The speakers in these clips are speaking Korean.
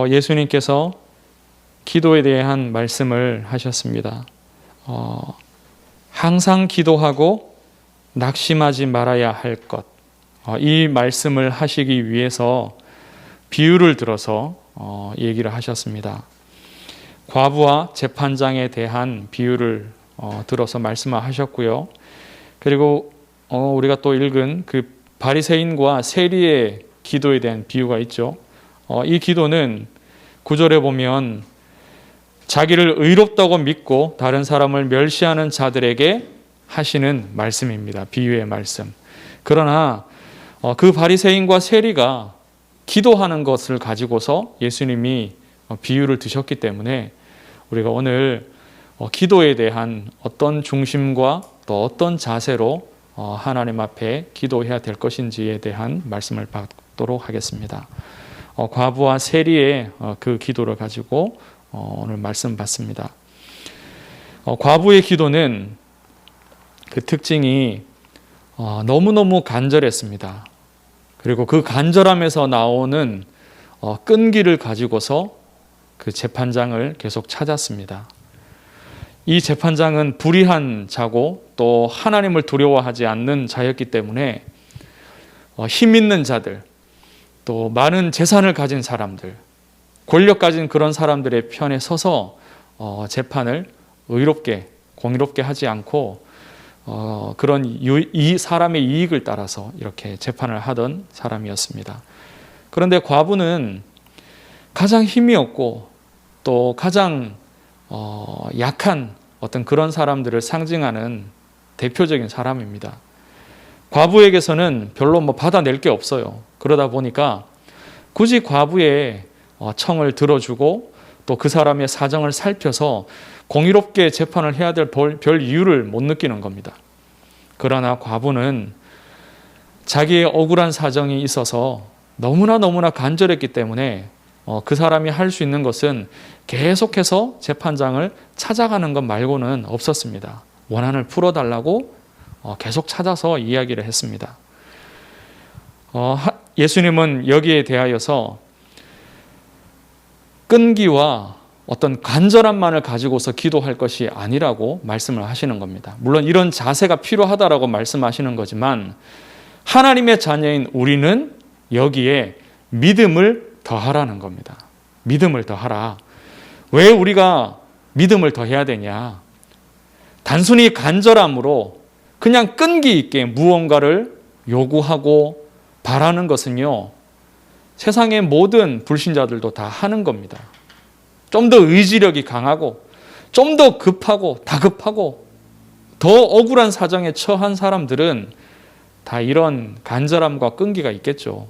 예수님께서 기도에 대한 말씀을 하셨습니다. 항상 기도하고 낙심하지 말아야 할 것. 이 말씀을 하시기 위해서 비유를 들어서 얘기를 하셨습니다. 과부와 재판장에 대한 비유를 들어서 말씀을 하셨고요. 그리고 우리가 또 읽은 그 바리새인과 세리의 기도에 대한 비유가 있죠. 이 기도는 9절에 보면 자기를 의롭다고 믿고 다른 사람을 멸시하는 자들에게 하시는 말씀입니다. 비유의 말씀. 그러나 그 바리새인과 세리가 기도하는 것을 가지고서 예수님이 비유를 드셨기 때문에 우리가 오늘 기도에 대한 어떤 중심과 또 어떤 자세로 하나님 앞에 기도해야 될 것인지에 대한 말씀을 받도록 하겠습니다. 과부와 세리의 그 기도를 가지고 오늘 말씀 받습니다. 과부의 기도는 그 특징이 너무너무 간절했습니다. 그리고 그 간절함에서 나오는 끈기를 가지고서 그 재판장을 계속 찾았습니다. 이 재판장은 불의한 자고 또 하나님을 두려워하지 않는 자였기 때문에 힘 있는 자들, 또 많은 재산을 가진 사람들, 권력 가진 그런 사람들의 편에 서서 재판을 의롭게, 공의롭게 하지 않고 그런 이 사람의 이익을 따라서 이렇게 재판을 하던 사람이었습니다. 그런데 과부는 가장 힘이 없고 또 가장 약한 어떤 그런 사람들을 상징하는 대표적인 사람입니다. 과부에게서는 별로 받아낼 게 없어요. 그러다 보니까 굳이 과부의 청을 들어주고 또 그 사람의 사정을 살펴서 공의롭게 재판을 해야 될 별 이유를 못 느끼는 겁니다. 그러나 과부는 자기의 억울한 사정이 있어서 너무나 간절했기 때문에 그 사람이 할 수 있는 것은 계속해서 재판장을 찾아가는 것 말고는 없었습니다. 원한을 풀어달라고 계속 찾아서 이야기를 했습니다. 예수님은 여기에 대하여서 끈기와 어떤 간절함만을 가지고서 기도할 것이 아니라고 말씀을 하시는 겁니다. 물론 이런 자세가 필요하다라고 말씀하시는 거지만 하나님의 자녀인 우리는 여기에 믿음을 더하라는 겁니다. 믿음을 더하라. 왜 우리가 믿음을 더해야 되냐? 단순히 간절함으로 그냥 끈기 있게 무언가를 요구하고 바라는 것은요, 세상의 모든 불신자들도 다 하는 겁니다. 좀 더 의지력이 강하고 좀 더 급하고 다급하고 더 억울한 사정에 처한 사람들은 다 이런 간절함과 끈기가 있겠죠.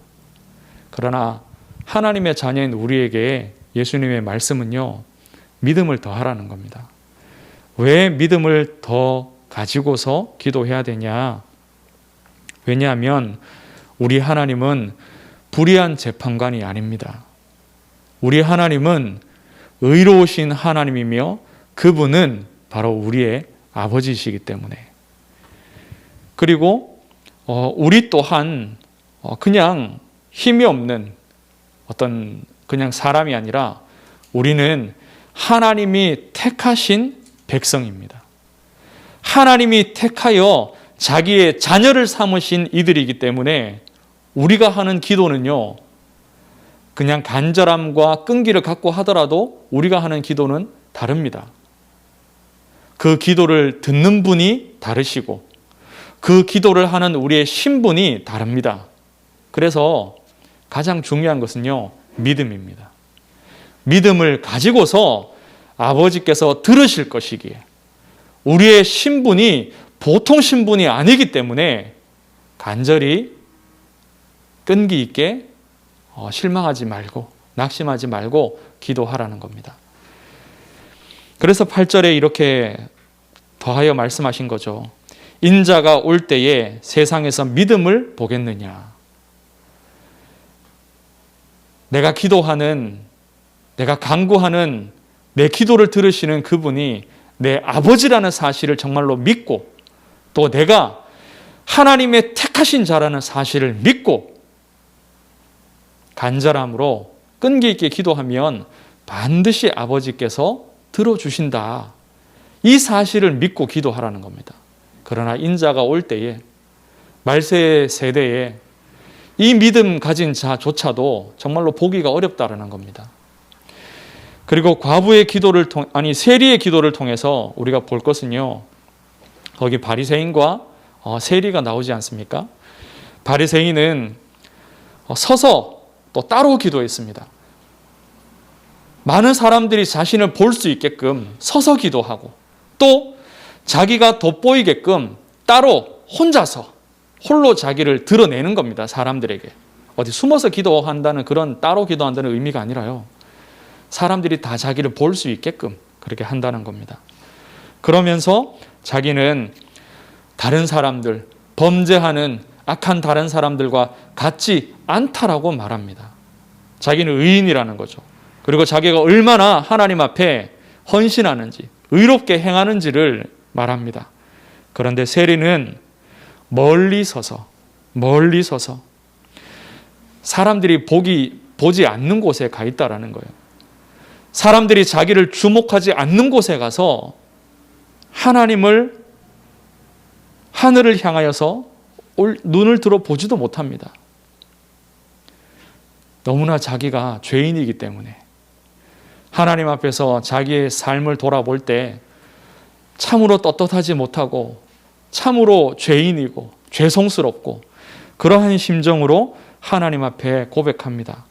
그러나 하나님의 자녀인 우리에게 예수님의 말씀은요, 믿음을 더하라는 겁니다. 왜 믿음을 더 가지고서 기도해야 되냐? 왜냐하면 우리 하나님은 불의한 재판관이 아닙니다. 우리 하나님은 의로우신 하나님이며 그분은 바로 우리의 아버지이시기 때문에. 그리고 우리 또한 그냥 힘이 없는 어떤 그냥 사람이 아니라 우리는 하나님이 택하신 백성입니다. 하나님이 택하여 자기의 자녀를 삼으신 이들이기 때문에 우리가 하는 기도는요, 그냥 간절함과 끈기를 갖고 하더라도 우리가 하는 기도는 다릅니다. 그 기도를 듣는 분이 다르시고 그 기도를 하는 우리의 신분이 다릅니다. 그래서 가장 중요한 것은요, 믿음입니다. 믿음을 가지고서 아버지께서 들으실 것이기에 우리의 신분이 보통 신분이 아니기 때문에 간절히 끈기 있게 실망하지 말고 낙심하지 말고 기도하라는 겁니다. 그래서 8절에 이렇게 더하여 말씀하신 거죠. 인자가 올 때에 세상에서 믿음을 보겠느냐. 내가 기도하는, 내가 간구하는 내 기도를 들으시는 그분이 내 아버지라는 사실을 정말로 믿고 또 내가 하나님의 택하신 자라는 사실을 믿고 간절함으로 끈기 있게 기도하면 반드시 아버지께서 들어주신다. 이 사실을 믿고 기도하라는 겁니다. 그러나 인자가 올 때에, 말세 세대에 이 믿음 가진 자조차도 정말로 보기가 어렵다라는 겁니다. 그리고 과부의 기도를 세리의 기도를 통해서 우리가 볼 것은요, 거기 바리새인과 세리가 나오지 않습니까? 바리새인은 서서 또 따로 기도했습니다. 많은 사람들이 자신을 볼 수 있게끔 서서 기도하고, 또 자기가 돋보이게끔 따로 혼자서 홀로 자기를 드러내는 겁니다. 사람들에게. 어디 숨어서 기도한다는, 그런 따로 기도한다는 의미가 아니라요, 사람들이 다 자기를 볼 수 있게끔 그렇게 한다는 겁니다. 그러면서 자기는 다른 사람들, 범죄하는 악한 다른 사람들과 같지 않다라고 말합니다. 자기는 의인이라는 거죠. 그리고 자기가 얼마나 하나님 앞에 헌신하는지, 의롭게 행하는지를 말합니다. 그런데 세리는 멀리 서서 사람들이 보지 않는 곳에 가 있다라는 거예요. 사람들이 자기를 주목하지 않는 곳에 가서 하늘을 향하여서 눈을 들어 보지도 못합니다. 너무나 자기가 죄인이기 때문에 하나님 앞에서 자기의 삶을 돌아볼 때 참으로 떳떳하지 못하고 참으로 죄인이고 죄송스럽고 그러한 심정으로 하나님 앞에 고백합니다.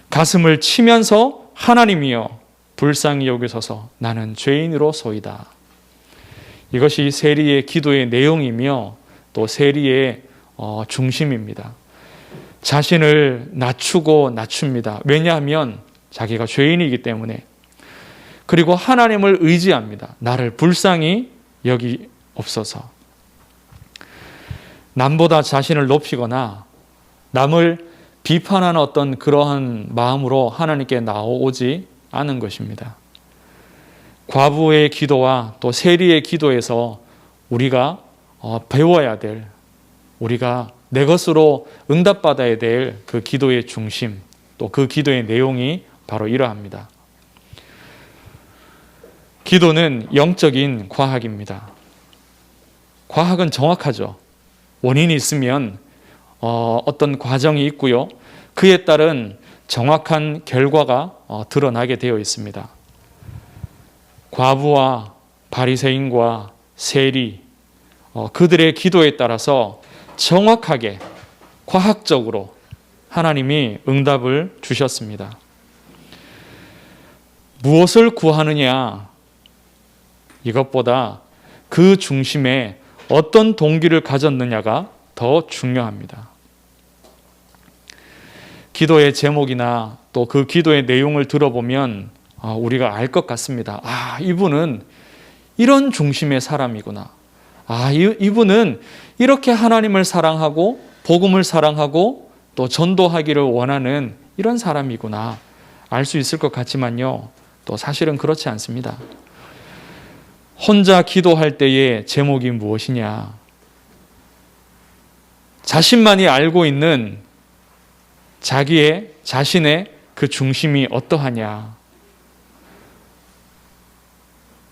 가슴을 치면서 하나님이여 불쌍히 여기소서 나는 죄인으로소이다. 이것이 세리의 기도의 내용이며 또 세리의 중심입니다. 자신을 낮춥니다. 왜냐하면 자기가 죄인이기 때문에. 그리고 하나님을 의지합니다. 나를 불쌍히 여기옵소서. 남보다 자신을 높이거나 남을 비판하는 어떤 그러한 마음으로 하나님께 나오지 않은 것입니다. 과부의 기도와 또 세리의 기도에서 우리가 배워야 될, 우리가 내 것으로 응답받아야 될 그 기도의 중심, 또 그 기도의 내용이 바로 이러합니다. 기도는 영적인 과학입니다. 과학은 정확하죠. 원인이 있으면 어떤 과정이 있고요, 그에 따른 정확한 결과가 드러나게 되어 있습니다. 과부와 바리새인과 세리, 그들의 기도에 따라서 정확하게 과학적으로 하나님이 응답을 주셨습니다. 무엇을 구하느냐, 이것보다 그 중심에 어떤 동기를 가졌느냐가 더 중요합니다. 기도의 제목이나 또 그 기도의 내용을 들어보면 우리가 알 것 같습니다. 이분은 이런 중심의 사람이구나. 이분은 이렇게 하나님을 사랑하고 복음을 사랑하고 또 전도하기를 원하는 이런 사람이구나. 알 수 있을 것 같지만요, 또 사실은 그렇지 않습니다. 혼자 기도할 때의 제목이 무엇이냐? 자신만이 알고 있는 자신의 그 중심이 어떠하냐?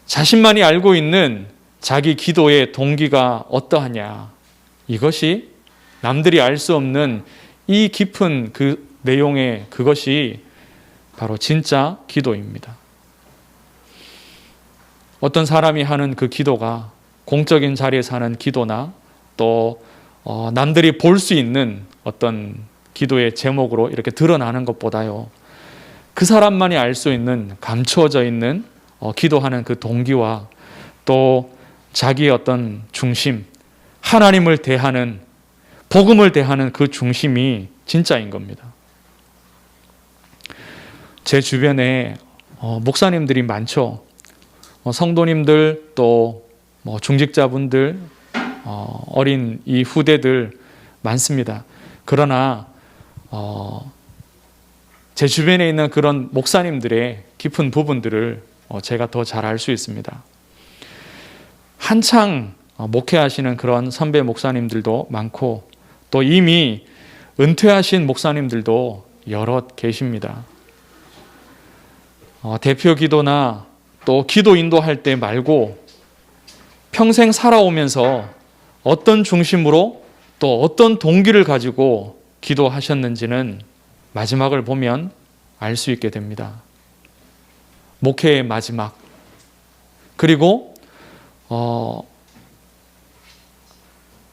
자신만이 알고 있는 자기 기도의 동기가 어떠하냐? 이것이 남들이 알 수 없는 이 깊은 그 내용의 그것이 바로 진짜 기도입니다. 어떤 사람이 하는 그 기도가 공적인 자리에서 하는 기도나 또 남들이 볼 수 있는 어떤 기도의 제목으로 이렇게 드러나는 것보다요, 그 사람만이 알 수 있는 감추어져 있는 기도하는 그 동기와 또 자기의 어떤 중심, 하나님을 대하는, 복음을 대하는 그 중심이 진짜인 겁니다. 제 주변에 목사님들이 많죠. 성도님들 또 중직자분들, 어린 이 후대들 많습니다. 그러나 제 주변에 있는 그런 목사님들의 깊은 부분들을 제가 더 잘 알 수 있습니다. 한창 목회하시는 그런 선배 목사님들도 많고 또 이미 은퇴하신 목사님들도 여럿 계십니다. 대표 기도나 또 기도 인도할 때 말고 평생 살아오면서 어떤 중심으로 또 어떤 동기를 가지고 기도하셨는지는 마지막을 보면 알 수 있게 됩니다. 목회의 마지막, 그리고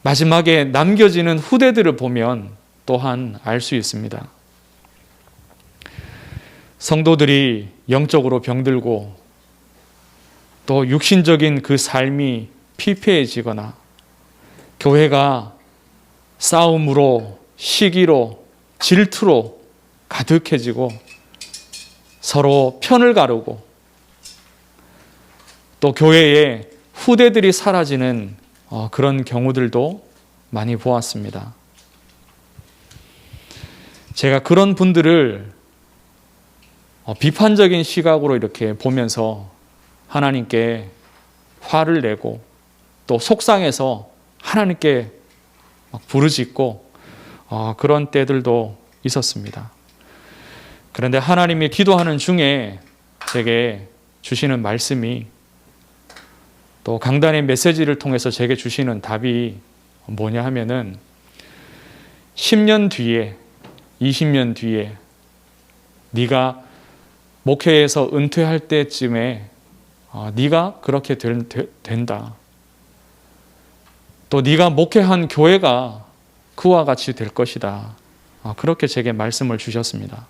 마지막에 남겨지는 후대들을 보면 또한 알 수 있습니다. 성도들이 영적으로 병들고 또 육신적인 그 삶이 피폐해지거나 교회가 싸움으로, 시기로, 질투로 가득해지고 서로 편을 가르고 또 교회에 후대들이 사라지는 그런 경우들도 많이 보았습니다. 제가 그런 분들을 비판적인 시각으로 이렇게 보면서 하나님께 화를 내고 또 속상해서 하나님께 부르짖고 그런 때들도 있었습니다. 그런데 하나님이 기도하는 중에 제게 주시는 말씀이 또 강단의 메시지를 통해서 제게 주시는 답이 뭐냐 하면은 10년 뒤에 20년 뒤에 네가 목회에서 은퇴할 때쯤에 네가 그렇게 된다. 또 네가 목회한 교회가 그와 같이 될 것이다. 그렇게 제게 말씀을 주셨습니다.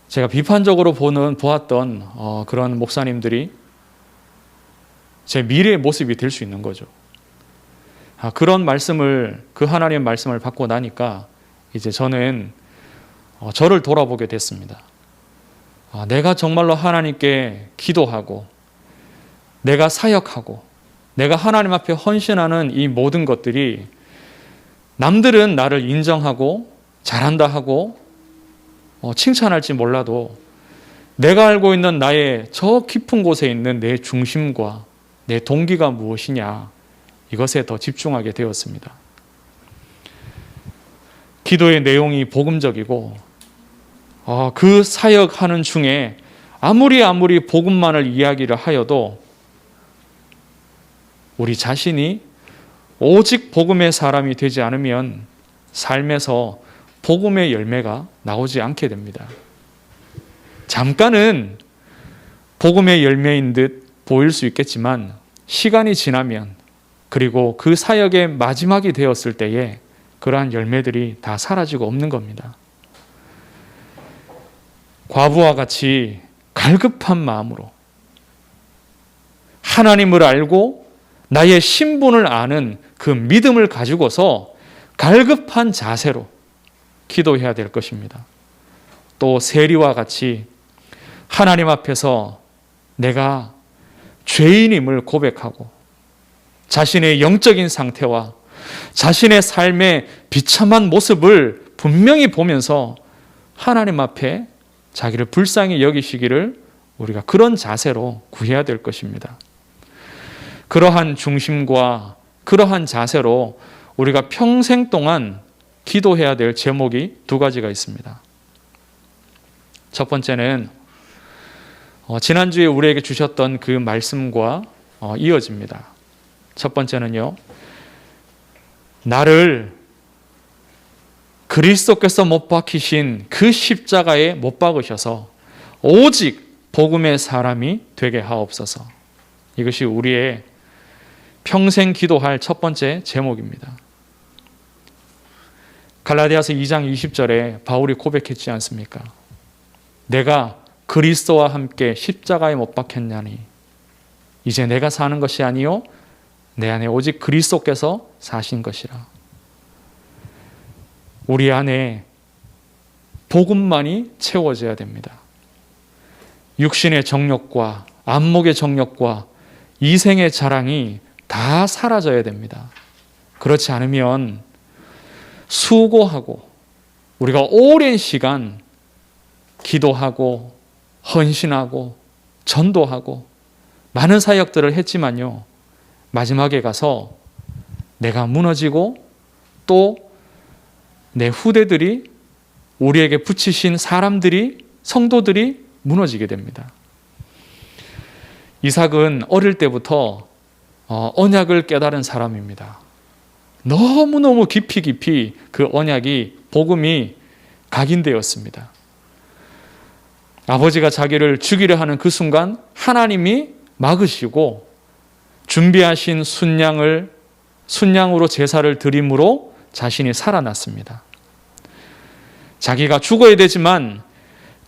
제가 비판적으로 보았던 그런 목사님들이 제 미래의 모습이 될 수 있는 거죠. 그런 말씀을, 그 하나님의 말씀을 받고 나니까 이제 저는 저를 돌아보게 됐습니다. 내가 정말로 하나님께 기도하고 내가 사역하고 내가 하나님 앞에 헌신하는 이 모든 것들이 남들은 나를 인정하고 잘한다 하고 칭찬할지 몰라도 내가 알고 있는 나의 저 깊은 곳에 있는 내 중심과 내 동기가 무엇이냐, 이것에 더 집중하게 되었습니다. 기도의 내용이 복음적이고 그 사역하는 중에 아무리 복음만을 이야기를 하여도 우리 자신이 오직 복음의 사람이 되지 않으면 삶에서 복음의 열매가 나오지 않게 됩니다. 잠깐은 복음의 열매인 듯 보일 수 있겠지만 시간이 지나면, 그리고 그 사역의 마지막이 되었을 때에 그러한 열매들이 다 사라지고 없는 겁니다. 과부와 같이 갈급한 마음으로 하나님을 알고 나의 신분을 아는 그 믿음을 가지고서 갈급한 자세로 기도해야 될 것입니다. 또 세리와 같이 하나님 앞에서 내가 죄인임을 고백하고 자신의 영적인 상태와 자신의 삶의 비참한 모습을 분명히 보면서 하나님 앞에 자기를 불쌍히 여기시기를 우리가 그런 자세로 구해야 될 것입니다. 그러한 중심과 그러한 자세로 우리가 평생 동안 기도해야 될 제목이 두 가지가 있습니다. 첫 번째는 지난주에 우리에게 주셨던 그 말씀과 이어집니다. 첫 번째는요, 나를 그리스도께서 못 박히신 그 십자가에 못 박으셔서 오직 복음의 사람이 되게 하옵소서. 이것이 우리의 평생 기도할 첫 번째 제목입니다. 갈라디아서 2장 20절에 바울이 고백했지 않습니까? 내가 그리스도와 함께 십자가에 못 박혔냐니 이제 내가 사는 것이 아니요 내 안에 오직 그리스도께서 사신 것이라. 우리 안에 복음만이 채워져야 됩니다. 육신의 정욕과 안목의 정욕과 이생의 자랑이 다 사라져야 됩니다. 그렇지 않으면 수고하고 우리가 오랜 시간 기도하고 헌신하고 전도하고 많은 사역들을 했지만요, 마지막에 가서 내가 무너지고 또 내 후대들이 우리에게 붙이신 사람들이, 성도들이 무너지게 됩니다. 이삭은 어릴 때부터 언약을 깨달은 사람입니다. 너무너무 깊이 그 언약이, 복음이 각인되었습니다. 아버지가 자기를 죽이려 하는 그 순간 하나님이 막으시고 준비하신 순양으로 제사를 드림으로 자신이 살아났습니다. 자기가 죽어야 되지만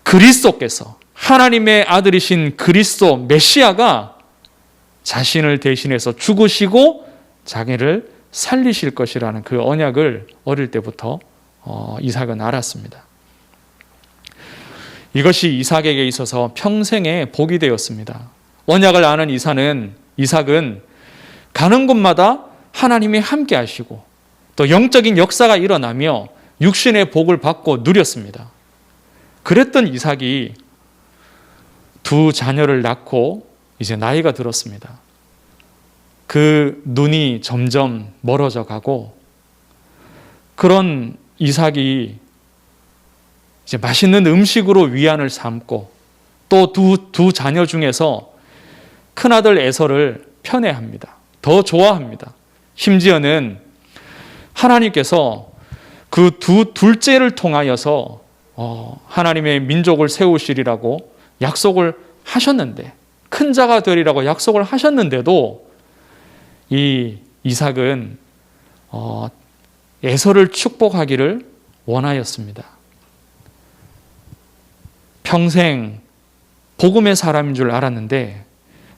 그리스도께서, 하나님의 아들이신 그리스도 메시아가 자신을 대신해서 죽으시고 자기를 살리실 것이라는 그 언약을 어릴 때부터 이삭은 알았습니다. 이것이 이삭에게 있어서 평생의 복이 되었습니다. 언약을 아는 이삭은 가는 곳마다 하나님이 함께 하시고 또 영적인 역사가 일어나며 육신의 복을 받고 누렸습니다. 그랬던 이삭이 두 자녀를 낳고 이제 나이가 들었습니다. 그 눈이 점점 멀어져 가고, 그런 이삭이 이제 맛있는 음식으로 위안을 삼고 또 두 자녀 중에서 큰아들 에서를 편애합니다. 더 좋아합니다. 심지어는 하나님께서 그 둘째를 통하여서 하나님의 민족을 세우시리라고 약속을 하셨는데, 큰 자가 되리라고 약속을 하셨는데도 이 이삭은 에서를 축복하기를 원하였습니다. 평생 복음의 사람인 줄 알았는데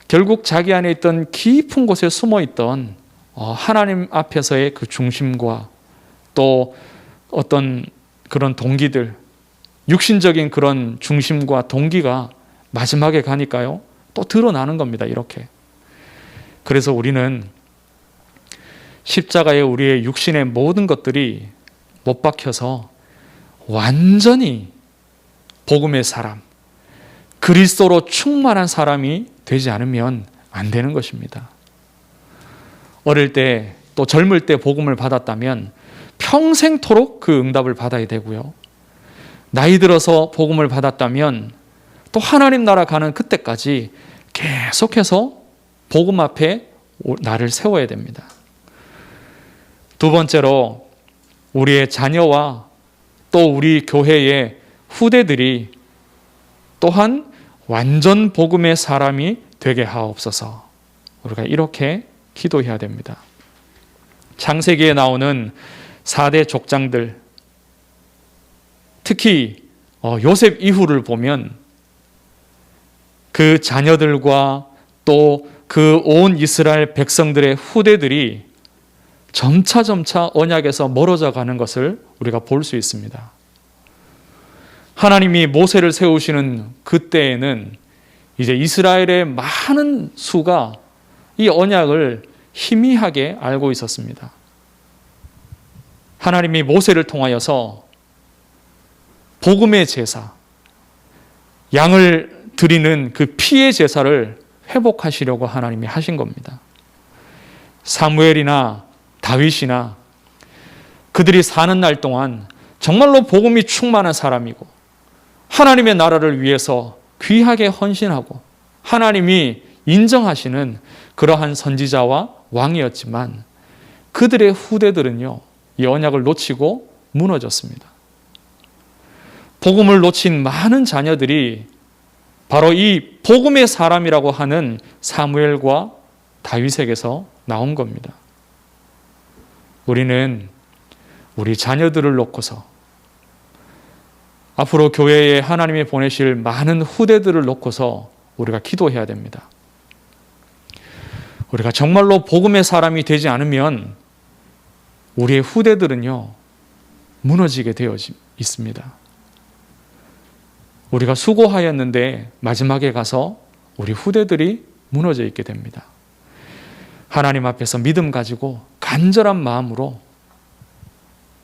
결국 자기 안에 있던 깊은 곳에 숨어있던 하나님 앞에서의 그 중심과 또 어떤 그런 동기들, 육신적인 그런 중심과 동기가 마지막에 가니까요, 또 드러나는 겁니다. 이렇게. 그래서 우리는 십자가에 우리의 육신의 모든 것들이 못 박혀서 완전히 복음의 사람, 그리스도로 충만한 사람이 되지 않으면 안 되는 것입니다. 어릴 때 또 젊을 때 복음을 받았다면 평생토록 그 응답을 받아야 되고요. 나이 들어서 복음을 받았다면 또 하나님 나라 가는 그때까지 계속해서 복음 앞에 나를 세워야 됩니다. 두 번째로 우리의 자녀와 또 우리 교회의 후대들이 또한 완전 복음의 사람이 되게 하옵소서. 우리가 이렇게 기도해야 됩니다. 창세기에 나오는 4대 족장들, 특히 요셉 이후를 보면 그 자녀들과 또 그 온 이스라엘 백성들의 후대들이 점차 언약에서 멀어져 가는 것을 우리가 볼 수 있습니다. 하나님이 모세를 세우시는 그때에는 이제 이스라엘의 많은 수가 이 언약을 희미하게 알고 있었습니다. 하나님이 모세를 통하여서 복음의 제사, 양을 드리는 그 피의 제사를 회복하시려고 하나님이 하신 겁니다. 사무엘이나 다윗이나 그들이 사는 날 동안 정말로 복음이 충만한 사람이고 하나님의 나라를 위해서 귀하게 헌신하고 하나님이 인정하시는 그러한 선지자와 왕이었지만 그들의 후대들은요, 이 언약을 놓치고 무너졌습니다. 복음을 놓친 많은 자녀들이 바로 이 복음의 사람이라고 하는 사무엘과 다윗에게서 나온 겁니다. 우리는 우리 자녀들을 놓고서 앞으로 교회에 하나님이 보내실 많은 후대들을 놓고서 우리가 기도해야 됩니다. 우리가 정말로 복음의 사람이 되지 않으면 우리의 후대들은요, 무너지게 되어 있습니다. 우리가 수고하였는데 마지막에 가서 우리 후대들이 무너져 있게 됩니다. 하나님 앞에서 믿음 가지고 간절한 마음으로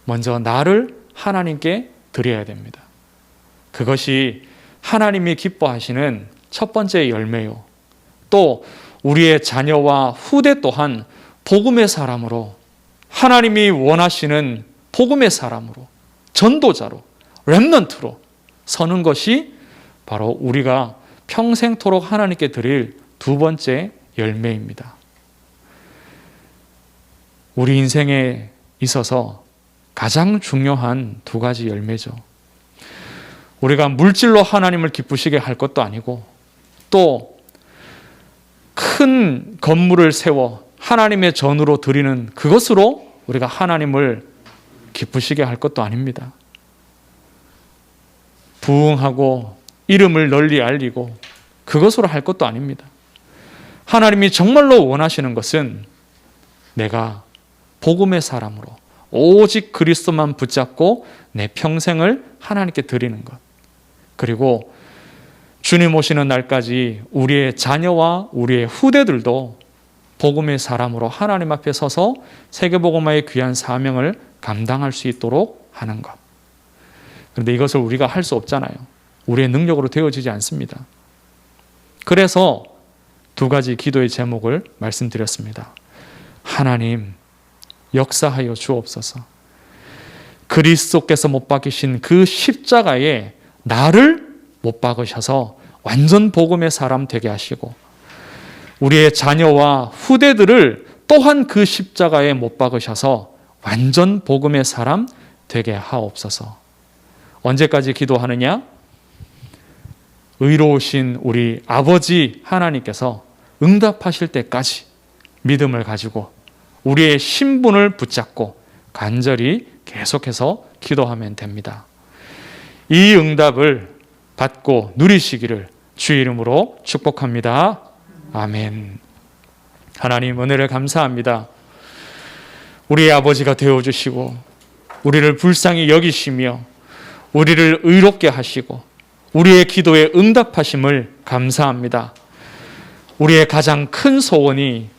먼저 나를 하나님께 드려야 됩니다. 그것이 하나님이 기뻐하시는 첫 번째 열매요. 또 우리의 자녀와 후대 또한 복음의 사람으로, 하나님이 원하시는 복음의 사람으로, 전도자로, 렘넌트로 서는 것이 바로 우리가 평생토록 하나님께 드릴 두 번째 열매입니다. 우리 인생에 있어서 가장 중요한 두 가지 열매죠. 우리가 물질로 하나님을 기쁘시게 할 것도 아니고 또 큰 건물을 세워 하나님의 전으로 드리는 그것으로 우리가 하나님을 기쁘시게 할 것도 아닙니다. 부흥하고 이름을 널리 알리고 그것으로 할 것도 아닙니다. 하나님이 정말로 원하시는 것은 내가 복음의 사람으로 오직 그리스도만 붙잡고 내 평생을 하나님께 드리는 것. 그리고 주님 오시는 날까지 우리의 자녀와 우리의 후대들도 복음의 사람으로 하나님 앞에 서서 세계복음화의 귀한 사명을 감당할 수 있도록 하는 것. 그런데 이것을 우리가 할 수 없잖아요. 우리의 능력으로 되어지지 않습니다. 그래서 두 가지 기도의 제목을 말씀드렸습니다. 하나님, 역사하여 주옵소서. 그리스도께서 못 박히신 그 십자가에 나를 못 박으셔서 완전 복음의 사람 되게 하시고 우리의 자녀와 후대들을 또한 그 십자가에 못 박으셔서 완전 복음의 사람 되게 하옵소서. 언제까지 기도하느냐? 의로우신 우리 아버지 하나님께서 응답하실 때까지 믿음을 가지고 우리의 신분을 붙잡고 간절히 계속해서 기도하면 됩니다. 이 응답을 받고 누리시기를 주의 이름으로 축복합니다. 아멘. 하나님 은혜를 감사합니다. 우리의 아버지가 되어주시고 우리를 불쌍히 여기시며 우리를 의롭게 하시고 우리의 기도에 응답하심을 감사합니다. 우리의 가장 큰 소원이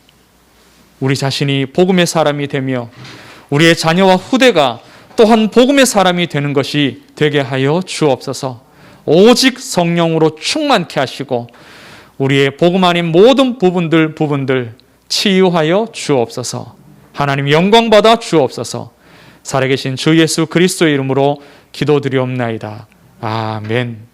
우리 자신이 복음의 사람이 되며 우리의 자녀와 후대가 또한 복음의 사람이 되는 것이 되게 하여 주옵소서. 오직 성령으로 충만케 하시고 우리의 복음 아닌 모든 부분들 치유하여 주옵소서. 하나님 영광 받아 주옵소서. 살아계신 주 예수 그리스도의 이름으로 기도드리옵나이다. 아멘.